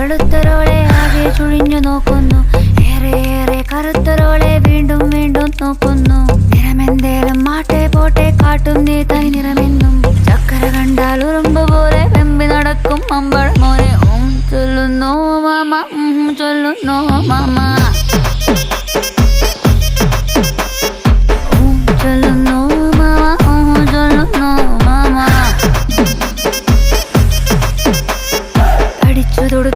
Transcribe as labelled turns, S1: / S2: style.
S1: വെളുത്തരോളെ ആകെ ചുഴിഞ്ഞു നോക്കുന്നു. ഏറെ ഏറെ കറുത്തരോളെ വീണ്ടും വീണ്ടും നോക്കുന്നു. നിറമെന്തേലും മാട്ടെ പോട്ടെ കാട്ടും നീ തനി നിറമെന്നും. ചക്കര കണ്ടാൽ ഉറുമ്പ് പോലെ വെമ്പി നടക്കും അമ്പഴ മോനെ. ചൊല്ലുന്നു മാമ ചൊല്ലുന്നു മാമ.